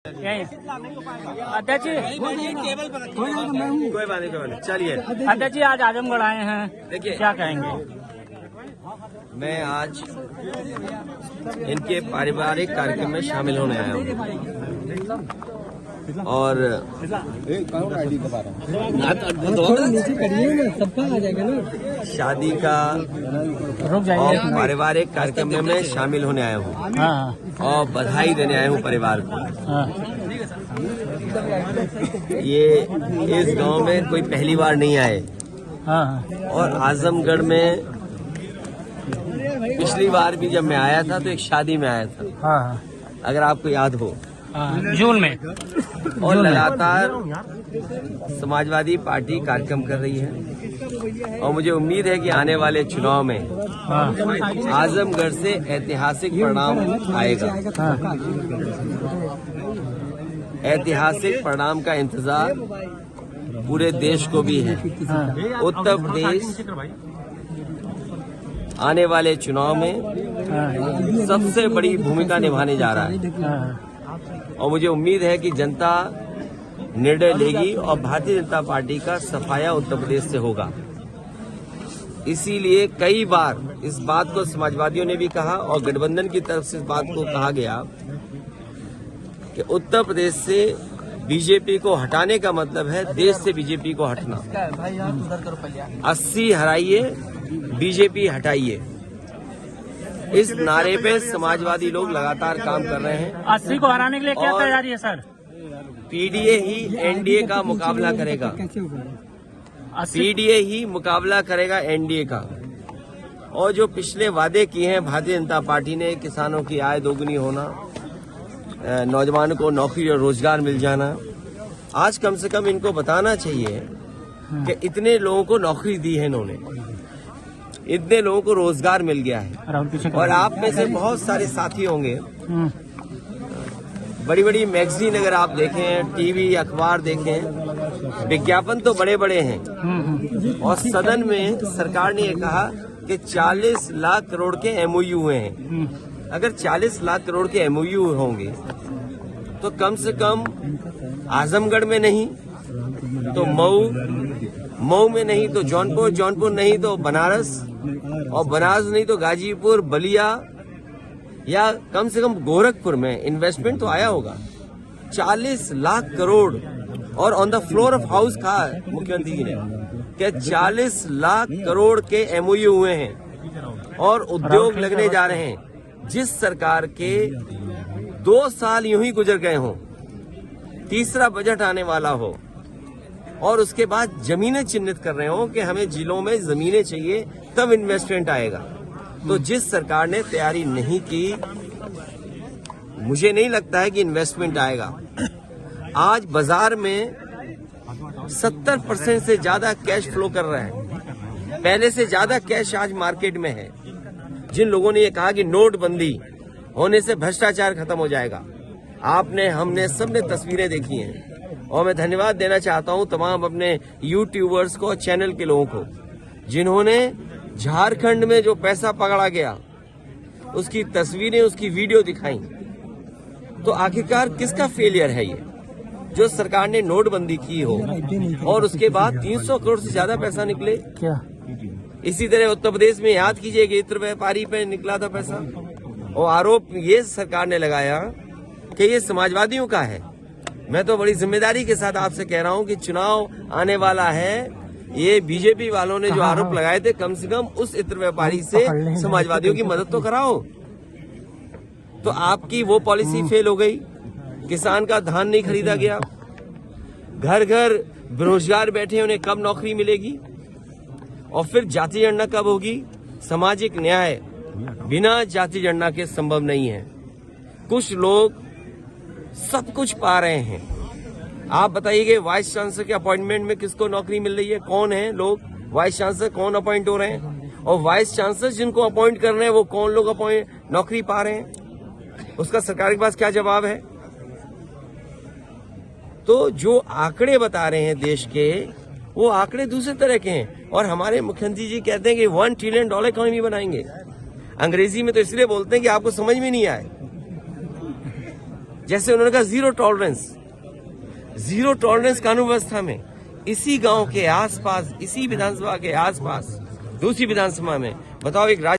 अध्यक्ष जी कोई बात नहीं चलिए। अध्यक्ष जी आज आजमगढ़ आए हैं, देखिए क्या कहेंगे? मैं आज इनके पारिवारिक कार्यक्रम में शामिल होने आया हूँ और शादी का और पारिवारिक कार्यक्रम में मैं शामिल होने आया हूँ और बधाई देने आया हूँ परिवार को। ये इस गांव में कोई पहली बार नहीं आए और आजमगढ़ में पिछली बार भी जब मैं आया था तो एक शादी में आया था, अगर आपको याद हो, जून में। और लगातार समाजवादी पार्टी कार्यक्रम कर रही है और मुझे उम्मीद है कि आने वाले चुनाव में आजमगढ़ से ऐतिहासिक परिणाम आएगा। ऐतिहासिक परिणाम का इंतजार पूरे देश को भी है। उत्तर प्रदेश आने वाले चुनाव में सबसे बड़ी भूमिका निभाने जा रहा है और मुझे उम्मीद है कि जनता निर्णय लेगी और भारतीय जनता पार्टी का सफाया उत्तर प्रदेश से होगा। इसीलिए कई बार इस बात को समाजवादियों ने भी कहा और गठबंधन की तरफ से इस बात को कहा गया कि उत्तर प्रदेश से बीजेपी को हटाने का मतलब है देश से बीजेपी को हटना। 80 हराइए, बीजेपी हटाइए, इस नारे पे समाजवादी लोग लगातार काम कर रहे हैं। 80 को हराने के लिए क्या तैयारी है सर? पीडीए ही एनडीए का मुकाबला करेगा। पीडीए ही मुकाबला करेगा एनडीए का। और जो पिछले वादे किए हैं भारतीय जनता पार्टी ने, किसानों की आय दोगुनी होना, नौजवानों को नौकरी और रोजगार मिल जाना, आज कम से कम इनको बताना चाहिए कि इतने लोगों को नौकरी दी है इन्होंने, इतने लोगों को रोजगार मिल गया है। और आप में से बहुत सारे साथी होंगे, बड़ी बड़ी मैगजीन अगर आप देखें, टीवी अखबार देखें, विज्ञापन तो बड़े बड़े हैं और सदन में सरकार ने ये कहा कि 40 लाख करोड़ के एमओयू हुए हैं। अगर 40 लाख करोड़ के एमओयू होंगे तो कम से कम आजमगढ़ में नहीं तो मऊ में नहीं तो जौनपुर नहीं तो बनारस, और बनारस नहीं तो गाजीपुर, बलिया या कम से कम गोरखपुर में इन्वेस्टमेंट तो आया होगा। 40 लाख करोड़ और on the floor of house कहा मुख्यमंत्री जी ने कि 40 लाख करोड़ के एमओयू हुए हैं और उद्योग लगने जा रहे हैं। जिस सरकार के 2 साल यूं ही गुजर गए हों, तीसरा बजट आने वाला हो और उसके बाद जमीनें चिन्हित कर रहे हो कि हमें जिलों में जमीनें चाहिए तब इन्वेस्टमेंट आएगा, तो जिस सरकार ने तैयारी नहीं की, मुझे नहीं लगता है कि इन्वेस्टमेंट आएगा। आज बाजार में 70% से ज्यादा कैश फ्लो कर रहा है, पहले से ज्यादा कैश आज मार्केट में है। जिन लोगों ने ये कहा कि नोटबंदी होने से भ्रष्टाचार खत्म हो जाएगा, आपने, हमने, सबने तस्वीरें देखी हैं और मैं धन्यवाद देना चाहता हूं तमाम अपने यूट्यूबर्स को और चैनल के लोगों को, जिन्होंने झारखंड में जो पैसा पकड़ा गया उसकी तस्वीरें, उसकी वीडियो दिखाई। तो आखिरकार किसका फेलियर है ये, जो सरकार ने नोटबंदी की हो और उसके बाद 300 करोड़ से ज्यादा पैसा निकले? क्या इसी तरह उत्तर प्रदेश में याद कीजिए कि इत्र व्यापारी पे निकला था पैसा और आरोप ये सरकार ने लगाया कि ये समाजवादियों का है। मैं तो बड़ी जिम्मेदारी के साथ आपसे कह रहा हूं कि चुनाव आने वाला है, ये बीजेपी वालों ने जो आरोप लगाए थे, कम से कम उस इत्र व्यापारी से समाजवादियों की मदद तो कराओ। तो आपकी वो पॉलिसी फेल हो गई, किसान का धान नहीं खरीदा गया, घर घर बेरोजगार बैठे, उन्हें कब नौकरी मिलेगी? और फिर जाति जनगणना कब होगी? सामाजिक न्याय बिना जाति जनगणना के संभव नहीं है। कुछ लोग सब कुछ पा रहे हैं। आप बताइए कि वाइस चांसलर के अपॉइंटमेंट में किसको नौकरी मिल रही है? कौन है लोग वाइस चांसलर, कौन अपॉइंट हो रहे हैं? और वाइस चांसलर जिनको अपॉइंट कर रहे हैं वो कौन लोग नौकरी पा रहे हैं? उसका सरकार के पास क्या जवाब है? तो जो आंकड़े बता रहे हैं देश के, वो आंकड़े दूसरे तरह के हैं और हमारे मुख्यमंत्री जी कहते हैं कि $1 ट्रिलियन इकोनॉमी बनाएंगे। अंग्रेजी में तो इसलिए बोलते हैं कि आपको समझ में नहीं आए। जैसे उन्होंने कहा जीरो टॉलरेंस कानून व्यवस्था में, इसी गांव के आसपास, इसी विधानसभा के आसपास, दूसरी विधानसभा में, बताओ एक